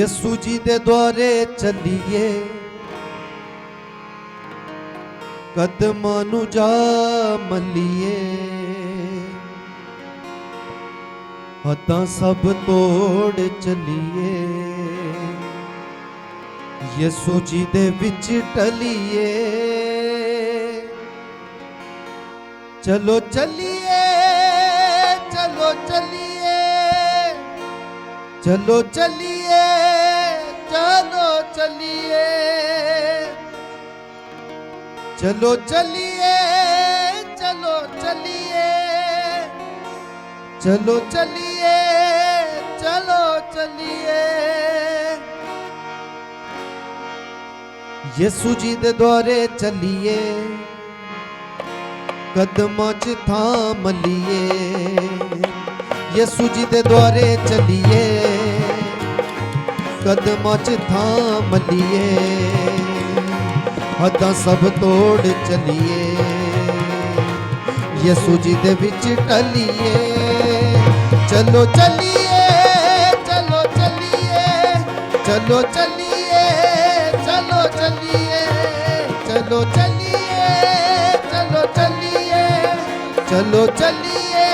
यसू जी दे द्वारे चलिए, कदमां नू जा मलिए, हदां सब तोड़ चलिए, यसू जी दे विच टलिए। चलो चलिए, चलो चलिए, चलो चलिए, चलो चलिए, चलो चलिए, चलो चलिए, चलो चलिए, चलो चलिए। यसू जी दे द्वारे चलिए, कदमां च थाम लिये, यसू जी दे द्वारे चलिए, कदमां च थाम लिये, हदां सब तोड़ चलिए, यसू जी दे विच टलिए। चलो चलिए, चलो चलिए, चलो चलिए, चलो चलिए, चलो चलिए, चलो चलिए, चलो चलिए,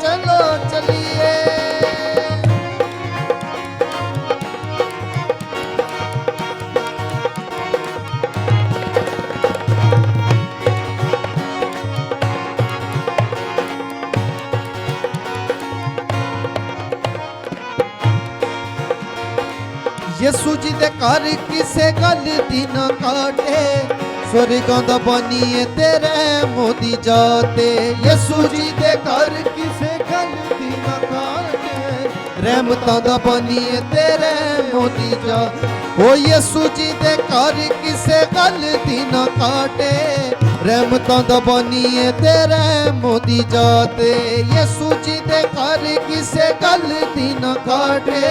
चलो चलिए। यसू जी दे घर किसे गल दी ना काटे, स्वर्गां दा बनिए तेरे मोदी जाते। यसू जी दे घर किसे गल दी ना काटे, रहमतां दा बनिए तेरे मोदी जा। ओ यसू जी दे घर किसे गल दी ना काटे, रहमतां दा बनिए तेरे मोदी जाते। यसू जी दे घर किसे गल दी ना काटे,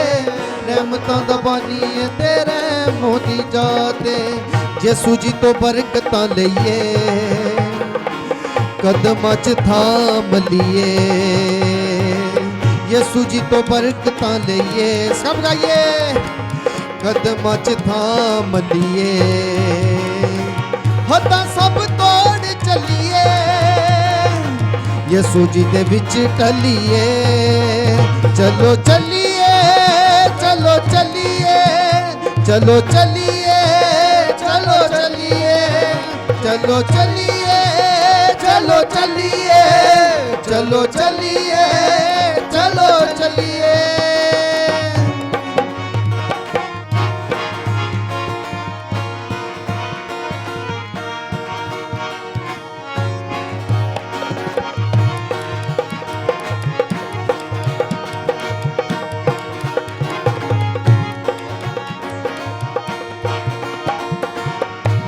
रहमतां दा बनिए तेरे मोदी जाते। यसू जी तो बरकतां लईए, कदमां च थाम लिये, यसू जी तो बरकतां लईए, सब गाइए, कदमां च थाम लिये, हदां सब तोड़ चलिए, यसू जी दे विच टलिए। चलो चलिए, चलो चलिए, चलो चलिए, चलो चलिए, चलो चलिए, चलो चलिए, चलो चलिए, चलो चलिए।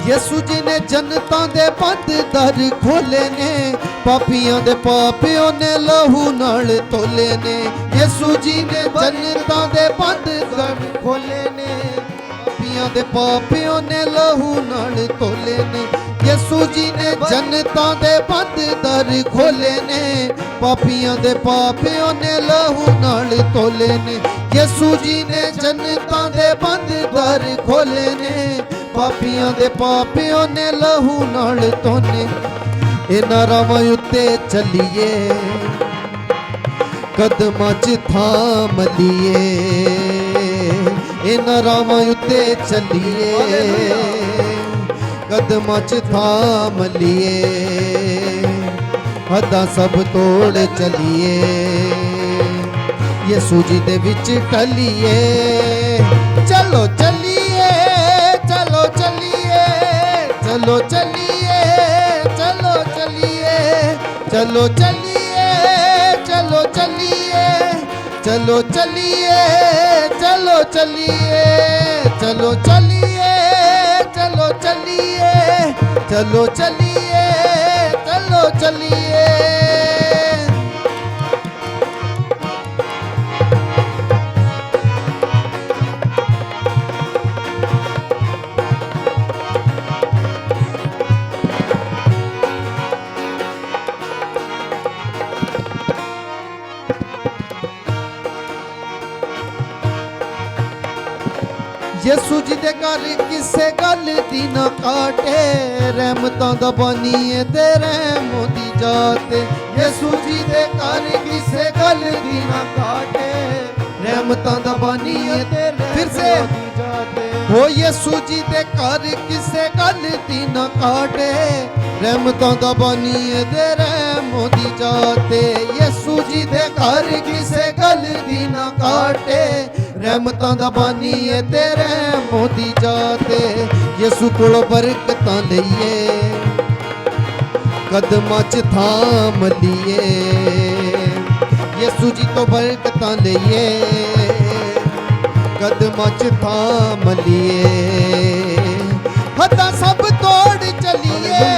यसू जी ने जनता दे बंद दर खोले ने, पापियां दे पापियों ने लहू नाल तोले ने। यसू जी ने जनता दे बंद दर खोले ने, पापियां दे पापियों ने लहू नाल तोले ने। यसू जी ने जनता दे बंद दर खोले ने, पापियां दे पापियों ने लहू नाल तोले ने। यसू जी ने जनता दे बंद दर खोले ने, पापियां दे पापियों ने लहू नाल तोने। इन्हां रावां उत्ते चलिए, कदमां च थाम लिये, इन्हां रावां उत्ते चलिए, कदमां च थाम लिये, हदां सब तोड़ चलिए, यसू जी दे विच टलिए। चलो चलिए, चलो चलिए, चलो चलिए, चलो चलिए, चलो चलिए, चलो चलिए, चलो चलिए, चलो चलिए, चलो चलिए, चलो चलिए, चलो चलिए, चलो चलिए। ਯਿਸੂ ਜੀ ਦੇ ਘਰ ਕਿਸੇ ਗੱਲ ਦੀ ਨਾ ਕਾਟੇ ਰਹਿਮਤਾਂ ਦਾ ਬਾਨੀਏ ਤੇ ਰਹਿਮ ਦੀ ਜਾਤ ਯਿਸੂ ਜੀ ਦੇ ਘਰ ਕਿਸੇ ਗੱਲ ਦੀ ਨਾ ਕਾਟੇ ਰਹਿਮਤਾਂ ਦਾ ਬਾਨੀਏ ਤੇ ਫਿਰ ਸੇ ਹੋ ਯਿਸੂ ਜੀ ਦੇ ਘਰ ਕਿਸੇ ਗੱਲ ਦੀ ਨਾ ਕਾਟੇ ਰਹਿਮਤਾਂ ਦਾ ਬਾਨੀਏ ਤੇ ਰਹਿਮ ਦੀ ਜਾਤ ਯਿਸੂ ਜੀ ਦੇ ਘਰ ਕਿਸੇ ਗੱਲ ਦੀ ਨਾ ਕਾਟੇ ਰਹਿਮਤਾਂ ਦਾ ਬਾਨੀਏ ਤੇ ਰਹਿਮ ਦੀ ਜਾਤ ਯਿਸੂ ਕੋਲੋਂ ਬਰਕਤਾਂ ਲਈਏ ਕਦਮਾਂ 'ਚ ਥਾਮ ਲਈਏ ਯਿਸੂ ਜੀ ਤੋਂ ਬਰਕਤਾਂ ਲਈਏ ਕਦਮਾਂ 'ਚ ਥਾਮ ਲਈਏ ਹੱਦਾਂ ਸਭ ਤੋੜ ਚਲੀਏ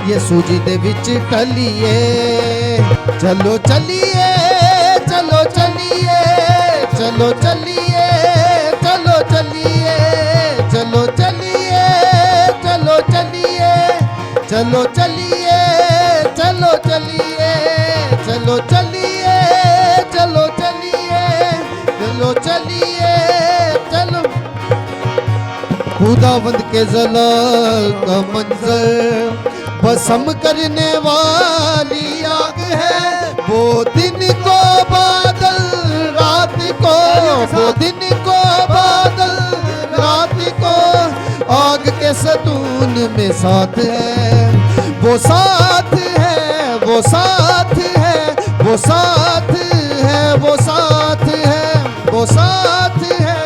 ਯਿਸੂ ਜੀ ਦੇ ਵਿੱਚ ਢਲੀਏ ਚਲੋ ਚੱਲੀਏ ਚਲੋ ਚੱਲੀਏ चलो चलिए चलो चलिए चलो चलिए चलो चलिए चलो चलिए चलो चलिए चलो चलिए चलो चलिए चलो चलिए चलो खुदावंद के जलाल का मंजर भस्म करने वाली आग है वो दिन को बादल रात को वो दिन को बादल रात को आग के सतून में साथ है वो साथ है वो साथ है वो साथ है वो साथ है वो साथ है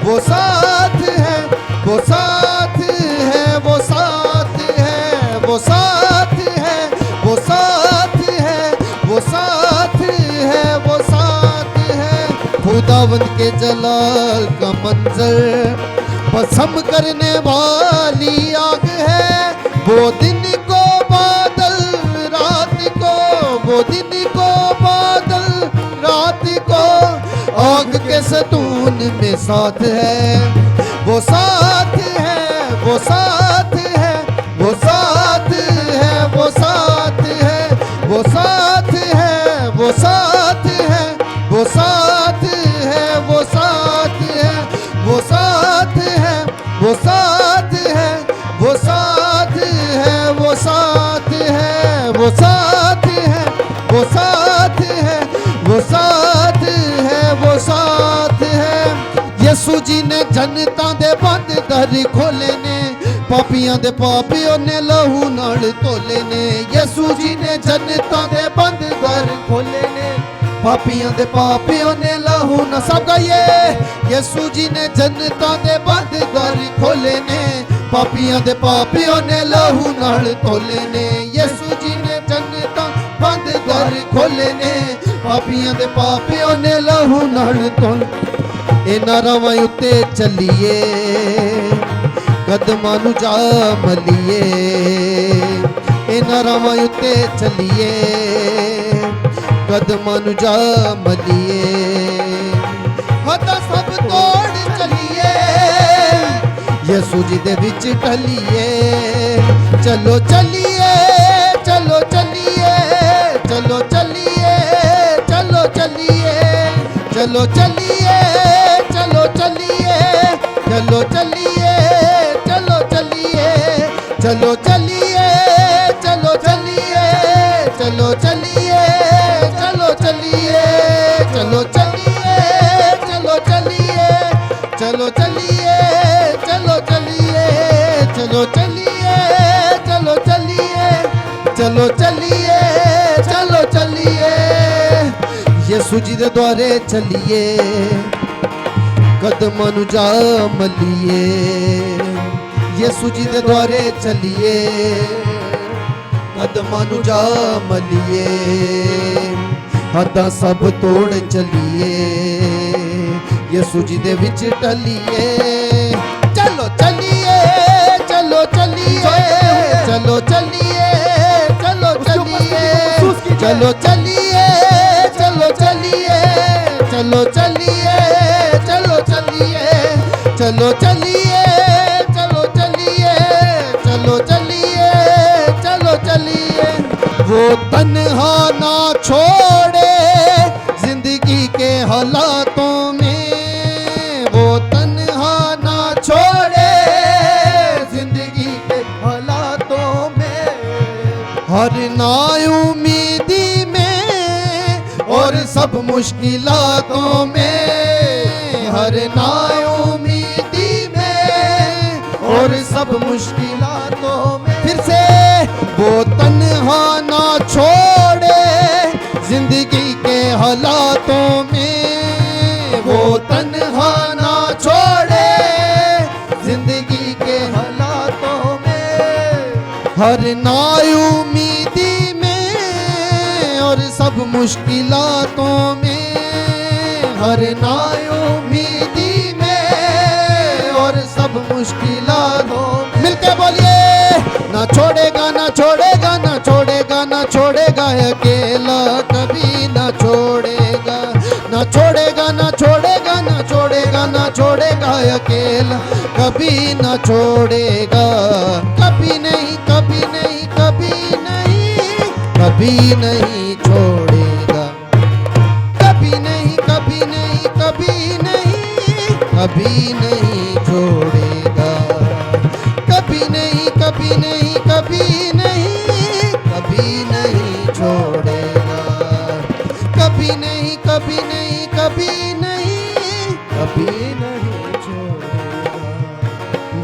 वो साथ है वो साथ है वो साथ है वो साथ है वो साथ है वो साथ है वो साथ है खुदावंद के जलाल का मंजर भस्म करने वाली आग है वो दिन को बादल रात को वो दिन को बादल रात को आग के सतून में साथ है वो साथ है वो साथ है वो साथ है वो साथ है वो साथ है वो साथ है वो साथ है वो साथ है वो साथ है वो साथ है वो साथ है वो साथ है वो साथ है वो साथ है वो साथ है वो साथ है ਯਿਸੂ ਜੀ ਨੇ ਜੰਨਤਾਂ ਦੇ ਬੰਦ ਦਰ ਖੋਲੇ ਨੇ ਪਾਪੀਆਂ ਦੇ ਪਾਪੀ ਉਹਨੇ ਲਹੂ ਨਾਲ ਧੋਲੇ ਨੇ ਯਿਸੂ ਜੀ ਨੇ ਜੰਨਤਾਂ ਦੇ ਬੰਦ ਦਰ ਖੋਲੇ ਨੇ ਪਾਪੀਆਂ ਦੇ ਪਾਪੀ ਉਹਨੇ ਲਹੂ ਨਾਲ ਸਭ ਗਾਈਏ ਯਿਸੂ ਜੀ ਨੇ ਜੰਨਤਾਂ ਦੇ ਬੰਦ ਦਰ ਖੋਲੇ ਨੇ ਪਾਪੀਆਂ ਦੇ ਪਾਪੀ ਉਹਨੇ ਲਹੂ ਨਾਲ ਧੋਲੇ ਨੇ ਯਿਸੂ ਜੀ ਨੇ ਜੰਨਤਾਂ ਬੰਦ ਦਰ ਖੋਲੇ ਨੇ ਪਾਪੀਆਂ ਦੇ ਪਾਪੀ ਉਹਨੇ ਲਹੂ ਨਾਲ ਧੋਲੇ ਇਹਨਾਂ ਰਾਵਾਂ ਉੱਤੇ ਚੱਲੀਏ ਕਦਮਾਂ ਨੂੰ ਜਾ ਮਲੀਏ ਇਹਨਾਂ ਰਾਵਾਂ ਉੱਤੇ ਚੱਲੀਏ ਕਦਮਾਂ ਨੂੰ ਜਾ ਮਲੀਏ ਹੱਦਾਂ ਸਭ ਤੋੜ ਚੱਲੀਏ ਯਿਸੂ ਜੀ ਦੇ ਵਿੱਚ ਢਲੀਏ ਚਲੋ ਚੱਲੀਏ ਚਲੋ ਚੱਲੀਏ ਚਲੋ ਚੱਲੀਏ ਚਲੋ ਚੱਲੀਏ ਚਲੋ ਚੱਲੀਏ चलो चलिए चलो चलिए चलो चलिए चलो चलिए चलो चलिए चलो चलिए चलो चलिए चलो चलिए चलो चलिए चलो चलिए चलो चलिए चलो चलिए चलो चलिए चलो चलिए चलो चलिए यीशु जी दे द्वारे चलिए कदमां नूं जा मलीए यीशु जी दे द्वारे चलिए कदमां नूं जा मलीए हद्दां सब तोड़ चलिए यीशु जी दे विच टलिए चलो चलिए चलो चलिए चलो चलिए चलो चलिए चलो चलिए चलो चलिए चलो चलिए चलो चलिए चलो चलिए चलो चलिए चलो चलिए चलो चलिए वो तन्हा ना छोड़े जिंदगी के हालातों में वो तन्हा हर ना उम्मीदी में और सब मुश्किलातों में, हर ना उम्मीदी में और सब मुश्किलातों में। फिर से वो तन्हा ना छोड़े जिंदगी के हालातों में, वो तन्हा ना छोड़े जिंदगी के हालातों में। हर ना उम्मीदी में और सब मुश्किलातों में, हर ना उम्मीदी में और सब मुश्किलातों में। मिलके बोलिए, ना छोड़ेगा ना छोड़ेगा ना छोड़ेगा ना छोड़ेगा अकेला कभी ना छोड़ेगा, ना छोड़ेगा ना छोड़ेगा ना छोड़ेगा ना छोड़ेगा अकेला कभी ना छोड़ेगा। कभी नहीं कभी नहीं कभी नहीं कभी नहीं छोड़ेगा, कभी नहीं कभी नहीं कभी नहीं कभी नहीं छोड़ेगा, कभी नहीं कभी नहीं